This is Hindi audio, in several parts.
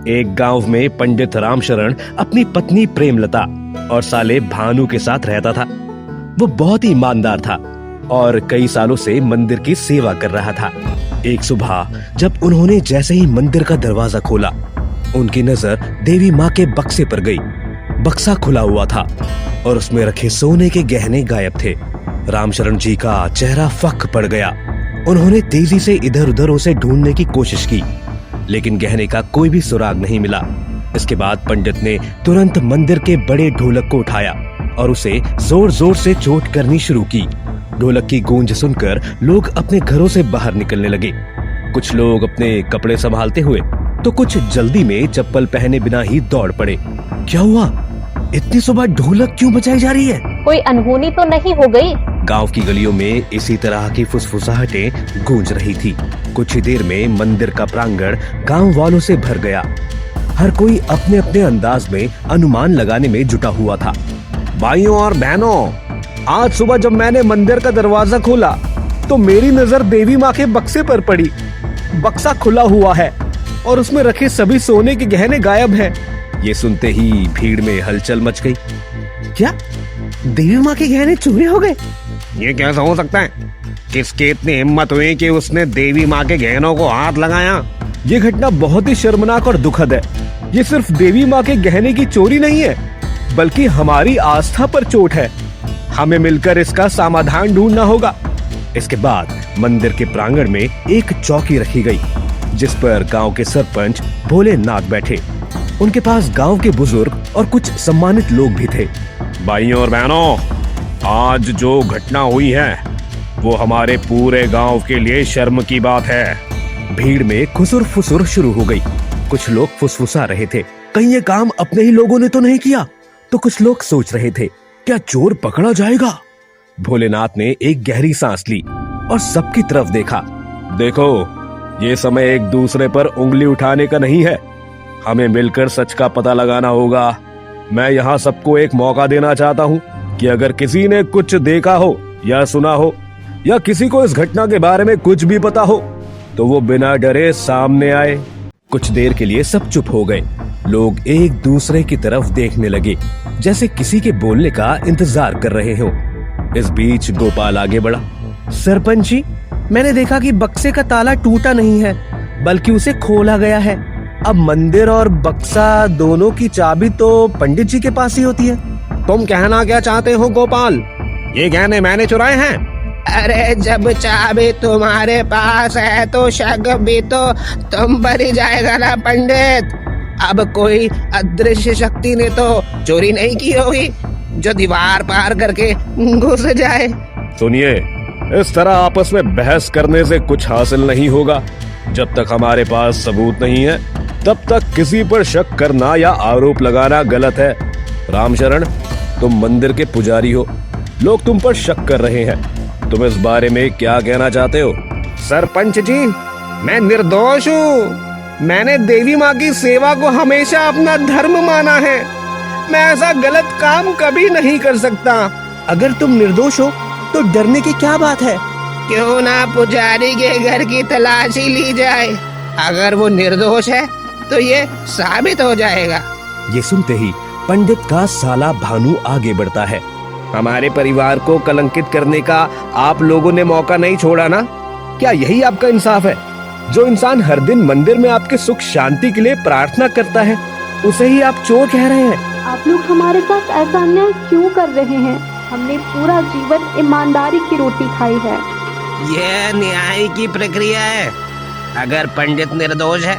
एक गांव में पंडित रामशरण अपनी पत्नी प्रेमलता और साले भानु के साथ रहता था। वो बहुत ही ईमानदार था और कई सालों से मंदिर की सेवा कर रहा था। एक सुबह जब उन्होंने जैसे ही मंदिर का दरवाजा खोला, उनकी नजर देवी माँ के बक्से पर गई। बक्सा खुला हुआ था और उसमें रखे सोने के गहने गायब थे। रामशरण जी का चेहरा फक पड़ गया। उन्होंने तेजी से इधर उधर उसे ढूंढने की कोशिश की, लेकिन गहने का कोई भी सुराग नहीं मिला। इसके बाद पंडित ने तुरंत मंदिर के बड़े ढोलक को उठाया और उसे जोर जोर से चोट करनी शुरू की। ढोलक की गूंज सुनकर लोग अपने घरों से बाहर निकलने लगे। कुछ लोग अपने कपड़े संभालते हुए तो कुछ जल्दी में चप्पल पहने बिना ही दौड़ पड़े। क्या हुआ? इतनी सुबह ढोलक क्यों बजाई जा रही है? कोई अनहोनी तो नहीं हो गई? गांव की गलियों में इसी तरह की फुसफुसाहटें गूंज रही थी। कुछ ही देर में मंदिर का प्रांगण गांव वालों से भर गया। हर कोई अपने अपने अंदाज में अनुमान लगाने में जुटा हुआ था। भाइयों और बहनों, आज सुबह जब मैंने मंदिर का दरवाजा खोला तो मेरी नजर देवी माँ के बक्से पर पड़ी। बक्सा खुला हुआ है और उसमें रखे सभी सोने के गहने गायब हैं। ये सुनते ही भीड़ में हलचल मच गई। क्या देवी माँ के गहने चोरी हो गए? ये कैसा हो सकता है? किसकी इतनी हिम्मत हुई कि उसने देवी माँ के गहनों को हाथ लगाया? ये घटना बहुत ही शर्मनाक और दुखद है। ये सिर्फ देवी माँ के गहने की चोरी नहीं है, बल्कि हमारी आस्था पर चोट है। हमें मिलकर इसका समाधान ढूंढना होगा। इसके बाद मंदिर के प्रांगण में एक चौकी रखी गई, जिस पर गांव के सरपंच भोलेनाथ बैठे। उनके पास गांव के बुजुर्ग और कुछ सम्मानित लोग भी थे। भाइयों और बहनों, आज जो घटना हुई है वो हमारे पूरे गांव के लिए शर्म की बात है। भीड़ में खुसुर फुसुर शुरू हो गई। कुछ लोग फुसफुसा रहे थे, कहीं ये काम अपने ही लोगों ने तो नहीं किया। तो कुछ लोग सोच रहे थे, क्या चोर पकड़ा जाएगा? भोलेनाथ ने एक गहरी सांस ली और सबकी तरफ देखा। देखो, ये समय एक दूसरे पर उंगली उठाने का नहीं है। हमें मिलकर सच का पता लगाना होगा। मैं यहाँ सबको एक मौका देना चाहता हूँ कि अगर किसी ने कुछ देखा हो या सुना हो या किसी को इस घटना के बारे में कुछ भी पता हो तो वो बिना डरे सामने आए। कुछ देर के लिए सब चुप हो गए। लोग एक दूसरे की तरफ देखने लगे, जैसे किसी के बोलने का इंतजार कर रहे हो। इस बीच गोपाल आगे बढ़ा। सरपंच जी, मैंने देखा कि बक्से का ताला टूटा नहीं है, बल्कि उसे खोला गया है। अब मंदिर और बक्सा दोनों की चाबी तो पंडित जी के पास ही होती है। तुम कहना क्या चाहते हो गोपाल? ये गहने मैंने चुराए हैं? अरे जब चाबी तुम्हारे पास है तो शक भी तो तुम पर ही जाएगा ना पंडित। अब कोई अदृश्य शक्ति ने तो चोरी नहीं की होगी जो दीवार पार करके घुस जाए। सुनिए, इस तरह आपस में बहस करने से कुछ हासिल नहीं होगा। जब तक हमारे पास सबूत नहीं है तब तक किसी पर शक करना या आरोप लगाना गलत है। रामशरण, तुम मंदिर के पुजारी हो, लोग तुम पर शक कर रहे हैं। तुम इस बारे में क्या कहना चाहते हो? सरपंच जी, मैं निर्दोष हूँ। मैंने देवी माँ की सेवा को हमेशा अपना धर्म माना है। मैं ऐसा गलत काम कभी नहीं कर सकता। अगर तुम निर्दोष हो तो डरने की क्या बात है? क्यों ना पुजारी के घर की तलाशी ली जाए। अगर वो निर्दोष है तो ये साबित हो जाएगा। ये सुनते ही पंडित का साला भानु आगे बढ़ता है। हमारे परिवार को कलंकित करने का आप लोगों ने मौका नहीं छोड़ा ना? क्या यही आपका इंसाफ है? जो इंसान हर दिन मंदिर में आपके सुख शांति के लिए प्रार्थना करता है, उसे ही आप चोर कह रहे हैं। आप लोग हमारे साथ ऐसा अन्याय क्यों कर रहे हैं? हमने पूरा जीवन ईमानदारी की रोटी खाई है। यह न्याय की प्रक्रिया है। अगर पंडित निर्दोष है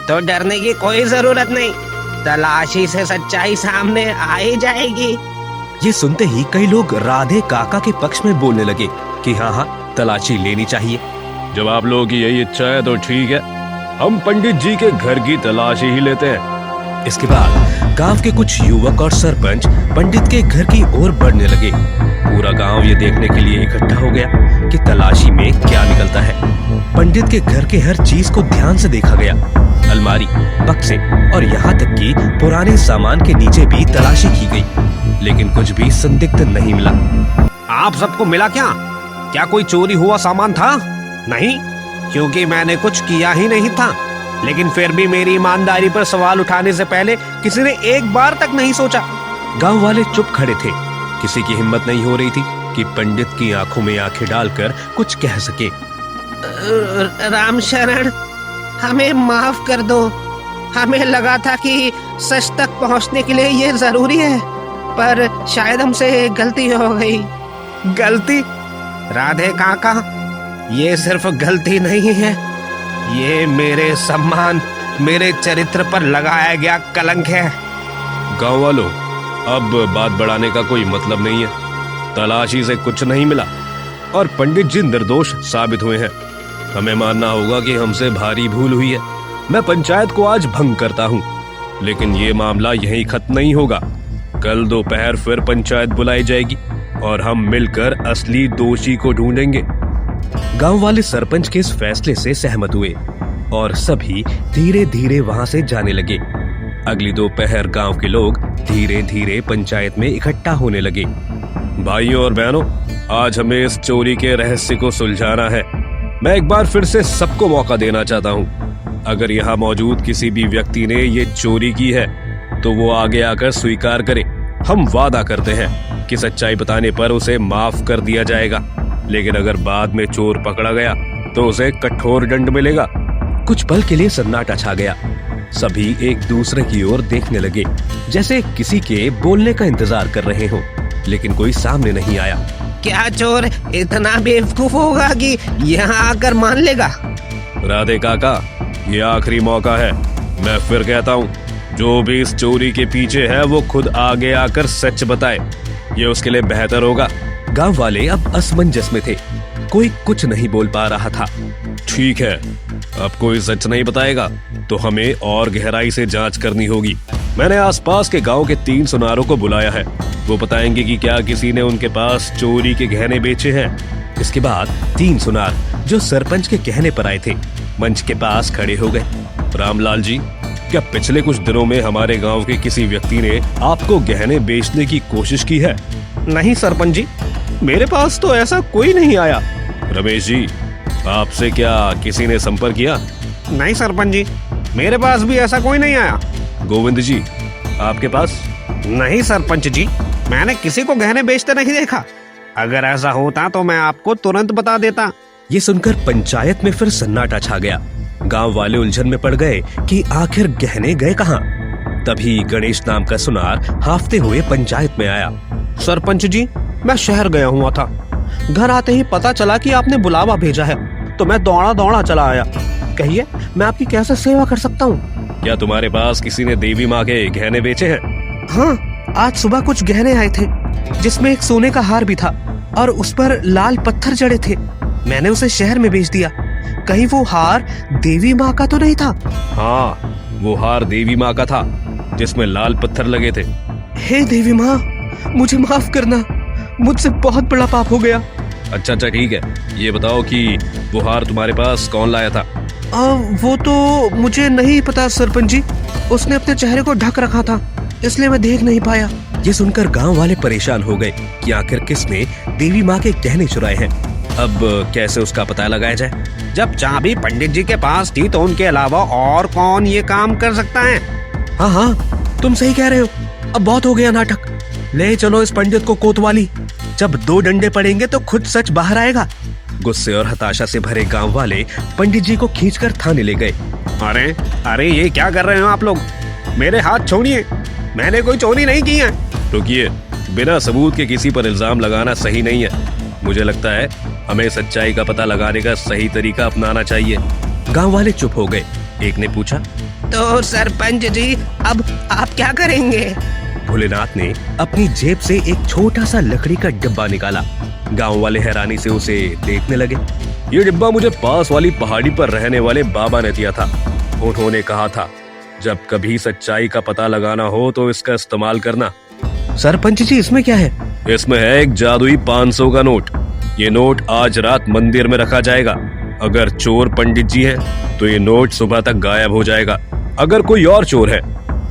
तो डरने की कोई जरूरत नहीं। तलाशी से सच्चाई सामने आ ही जाएगी। ये सुनते ही कई लोग राधे काका के पक्ष में बोलने लगे कि हाँ, तलाशी लेनी चाहिए। जब आप लोगों की यही इच्छा है तो ठीक है, हम पंडित जी के घर की तलाशी ही लेते हैं। इसके बाद गांव के कुछ युवक और सरपंच पंडित के घर की ओर बढ़ने लगे। पूरा गांव ये देखने के लिए इकट्ठा हो गया कि तलाशी में क्या निकलता है। पंडित के घर के हर चीज को ध्यान से देखा गया। अलमारी, बक्से और यहाँ तक कि पुराने सामान के नीचे भी तलाशी की गई, लेकिन कुछ भी संदिग्ध नहीं मिला। आप सबको मिला क्या? क्या कोई चोरी हुआ सामान था? नहीं, क्योंकि मैंने कुछ किया ही नहीं था। लेकिन फिर भी मेरी ईमानदारी पर सवाल उठाने से पहले किसी ने एक बार तक नहीं सोचा। गांव वाले चुप खड़े थे। किसी की हिम्मत नहीं हो रही थी कि पंडित की आंखों में आंखें डालकर कुछ कह सके। राम शरण, हमें माफ कर दो। हमें लगा था कि सच तक पहुंचने के लिए ये जरूरी है, पर शायद हमसे गलती हो गई। गलती? राधे काका, ये सिर्फ गलती नहीं है, ये मेरे सम्मान, मेरे चरित्र पर लगाया गया कलंक है। गांव वालों, अब बात बढ़ाने का कोई मतलब नहीं है। तलाशी से कुछ नहीं मिला और पंडित जी निर्दोष साबित हुए हैं। हमें मानना होगा कि हमसे भारी भूल हुई है। मैं पंचायत को आज भंग करता हूँ, लेकिन ये मामला यहीं खत्म नहीं होगा। कल दोपहर फिर पंचायत बुलाई जाएगी और हम मिलकर असली दोषी को ढूंढेंगे। गांव वाले सरपंच के इस फैसले से सहमत हुए और सभी धीरे धीरे वहां से जाने लगे। अगली दोपहर गांव के लोग धीरे धीरे पंचायत में इकट्ठा होने लगे। भाइयों और बहनों, आज हमें इस चोरी के रहस्य को सुलझाना है। मैं एक बार फिर से सबको मौका देना चाहता हूँ। अगर यहाँ मौजूद किसी भी व्यक्ति ने ये चोरी की है तो वो आगे आकर स्वीकार करे। हम वादा करते हैं कि सच्चाई बताने पर उसे माफ कर दिया जाएगा, लेकिन अगर बाद में चोर पकड़ा गया तो उसे कठोर दंड मिलेगा। कुछ पल के लिए सन्नाटा छा गया। सभी एक दूसरे की ओर देखने लगे, जैसे किसी के बोलने का इंतजार कर रहे हों, लेकिन कोई सामने नहीं आया। क्या चोर इतना बेवकूफ होगा कि यहाँ आकर मान लेगा? राधे काका, ये आखिरी मौका है। मैं फिर कहता हूँ, जो भी इस चोरी के पीछे है वो खुद आगे आकर सच बताए। ये उसके लिए बेहतर होगा। गांव वाले अब असमंजस में थे। कोई कुछ नहीं बोल पा रहा था। ठीक है, अब कोई सच नहीं बताएगा तो हमें और गहराई से जांच करनी होगी। मैंने आसपास के गांव के 3 सुनारों को बुलाया है। वो बताएंगे कि क्या किसी ने उनके पास चोरी के गहने बेचे हैं। इसके बाद 3 सुनार जो सरपंच के कहने पर आए थे मंच के पास खड़े हो गए। रामलाल जी, क्या पिछले कुछ दिनों में हमारे गांव के किसी व्यक्ति ने आपको गहने बेचने की कोशिश की है? नहीं सरपंच जी, मेरे पास तो ऐसा कोई नहीं आया। रमेश जी, आपसे क्या किसी ने संपर्क किया? नहीं सरपंच जी, मेरे पास भी ऐसा कोई नहीं आया। गोविंद जी, आपके पास? नहीं सरपंच जी, मैंने किसी को गहने बेचते नहीं देखा। अगर ऐसा होता तो मैं आपको तुरंत बता देता। ये सुनकर पंचायत में फिर सन्नाटा छा गया। गांव वाले उलझन में पड़ गए कि आखिर गहने गए कहाँ। तभी गणेश नाम का सुनार हाफते हुए पंचायत में आया। सरपंच जी, मैं शहर गया हुआ था। घर आते ही पता चला कि आपने बुलावा भेजा है, तो मैं दौड़ा दौड़ा चला आया। कहिए, मैं आपकी कैसे सेवा कर सकता हूँ? क्या तुम्हारे पास किसी ने देवी माँ के गहने बेचे हैं? हाँ, आज सुबह कुछ गहने आए थे, जिसमें एक सोने का हार भी था और उस पर लाल पत्थर जड़े थे। मैंने उसे शहर में बेच दिया। कहीं वो हार देवी माँ का तो नहीं था? हाँ, वो हार देवी माँ का था, जिसमें लाल पत्थर लगे थे। हे देवी माँ, मुझे माफ करना, मुझसे बहुत बड़ा पाप हो गया। अच्छा ठीक है, ये बताओ कि वो हार तुम्हारे पास कौन लाया था? वो तो मुझे नहीं पता सरपंच जी, उसने अपने चेहरे को ढक रखा था, इसलिए मैं देख नहीं पाया। ये सुनकर गांव वाले परेशान हो गए कि आखिर किसने देवी माँ के गहने चुराए हैं। अब कैसे उसका पता लगाया जाए? जब चाबी पंडित जी के पास थी तो उनके अलावा और कौन ये काम कर सकता है? हाँ, तुम सही कह रहे हो। अब बहुत हो गया नाटक। ले चलो इस पंडित को कोतवाली। जब 2 डंडे पड़ेंगे तो खुद सच बाहर आएगा। गुस्से और हताशा से भरे गांव वाले पंडित जी को खींचकर थाने ले गए। अरे ये क्या कर रहे हो आप लोग? मेरे हाथ छोड़िए, मैंने कोई चोरी नहीं की है। रुकिए, बिना सबूत के किसी पर इल्जाम लगाना सही नहीं है। मुझे लगता है हमें सच्चाई का पता लगाने का सही तरीका अपनाना चाहिए। गांव वाले चुप हो गए। एक ने पूछा, तो सरपंच जी, अब आप क्या करेंगे? भोलेनाथ ने अपनी जेब से एक छोटा सा लकड़ी का डिब्बा निकाला। गांव वाले हैरानी से उसे देखने लगे। ये डिब्बा मुझे पास वाली पहाड़ी पर रहने वाले बाबा ने दिया था। उन्होंने कहा था, जब कभी सच्चाई का पता लगाना हो तो इसका इस्तेमाल करना। सरपंच जी, इसमें क्या है? इसमें है एक जादुई 500 का नोट। ये नोट आज रात मंदिर में रखा जाएगा। अगर चोर पंडित जी है तो ये नोट सुबह तक गायब हो जाएगा। अगर कोई और चोर है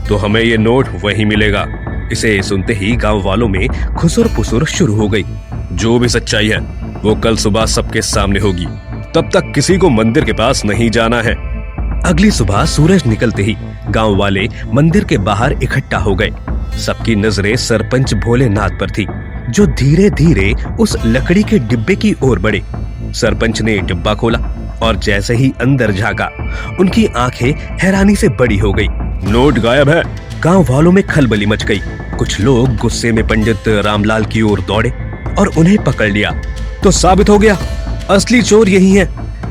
तो हमें ये नोट वहीं मिलेगा। इसे सुनते ही गांव वालों में खुसुर पुसुर शुरू हो गई। जो भी सच्चाई है वो कल सुबह सबके सामने होगी। तब तक किसी को मंदिर के पास नहीं जाना है। अगली सुबह सूरज निकलते ही गांव वाले मंदिर के बाहर इकट्ठा हो गए। सबकी नजरें सरपंच भोलेनाथ पर थी, जो धीरे धीरे उस लकड़ी के डिब्बे की ओर बढ़े। सरपंच ने डिब्बा खोला और जैसे ही अंदर झांका, उनकी आंखें हैरानी से बड़ी हो गई। नोट गायब है। गांव वालों में खलबली मच गई। कुछ लोग गुस्से में पंडित रामलाल की ओर दौड़े और उन्हें पकड़ लिया। तो साबित हो गया, असली चोर यही है।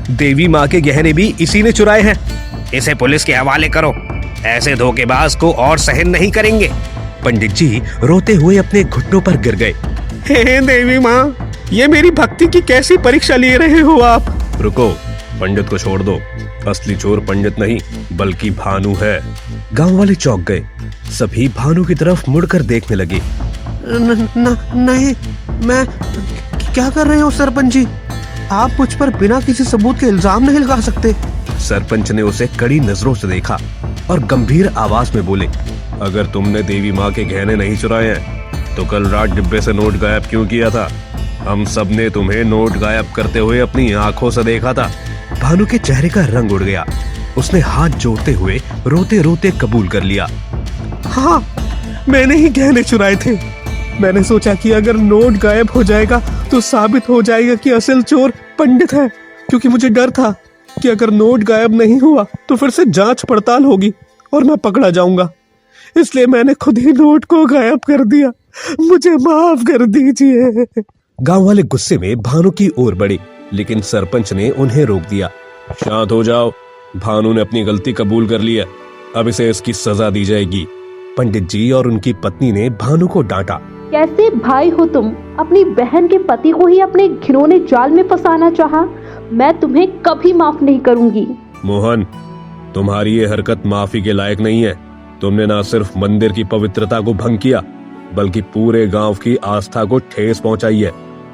देवी माँ के गहने भी इसी ने चुराए हैं। इसे पुलिस के हवाले करो, ऐसे धोखेबाज को और सहन नहीं करेंगे। पंडित जी रोते हुए अपने घुटनों पर गिर गए। हे देवी माँ, ये मेरी भक्ति की कैसी परीक्षा ले रहे हो आप? रुको, पंडित को छोड़ दो। असली चोर पंडित नहीं बल्कि भानु है। गांव वाले चौंक गए। सभी भानु की तरफ मुड़कर देखने लगे। नहीं, मैं क्या कर रहे हो सरपंच जी? आप मुझ पर बिना किसी सबूत के इल्जाम नहीं लगा सकते। सरपंच ने उसे कड़ी नजरों से देखा और गंभीर आवाज में बोले, अगर तुमने देवी माँ के गहने नहीं चुराए हैं तो कल रात डिब्बे से नोट गायब क्यों किया था? हम सब ने तुम्हें नोट गायब करते हुए अपनी आंखों से देखा था। भानु के चेहरे का रंग उड़ गया। उसने हाथ जोड़ते हुए रोते रोते कबूल कर लिया। हाँ, मैंने ही गहने चुराए थे। मैंने सोचा कि अगर नोट गायब हो जाएगा तो साबित हो जाएगा कि असल चोर पंडित है, क्योंकि मुझे डर था कि अगर नोट गायब नहीं हुआ तो फिर से जांच पड़ताल होगी और मैं पकड़ा जाऊंगा। इसलिए मैंने खुद ही नोट को गायब कर दिया। मुझे माफ कर दीजिए। गांव वाले गुस्से में भानु की ओर बढ़े, लेकिन सरपंच ने उन्हें रोक दिया। शांत हो जाओ, भानु ने अपनी गलती कबूल कर ली है, अब इसे इसकी सजा दी जाएगी। पंडित जी और उनकी पत्नी ने भानु को डांटा। कैसे भाई हो तुम? अपनी बहन के पति को ही अपने घिनौने जाल में फंसाना चाहा। मैं तुम्हें कभी माफ नहीं करूंगी। मोहन, तुम्हारी ये हरकत माफी के लायक नहीं है। तुमने ना सिर्फ मंदिर की पवित्रता को भंग किया, बल्कि पूरे गांव की आस्था को ठेस पहुंचाई है।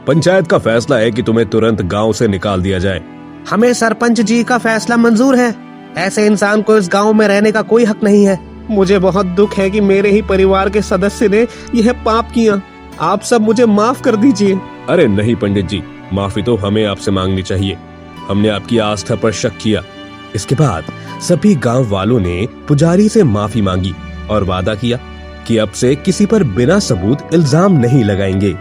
पंचायत का फैसला है कि तुम्हें तुरंत गांव से निकाल दिया जाए। हमें सरपंच जी का फैसला मंजूर है। ऐसे इंसान को इस गांव में रहने का कोई हक नहीं है। मुझे बहुत दुख है कि मेरे ही परिवार के सदस्य ने यह पाप किया। आप सब मुझे माफ कर दीजिए। अरे नहीं पंडित जी, माफी तो हमें आपसे मांगनी चाहिए। हमने आपकी आस्था पर शक किया। इसके बाद सभी गांव वालों ने पुजारी से माफी मांगी और वादा किया कि अब से किसी पर बिना सबूत इल्जाम नहीं लगाएंगे।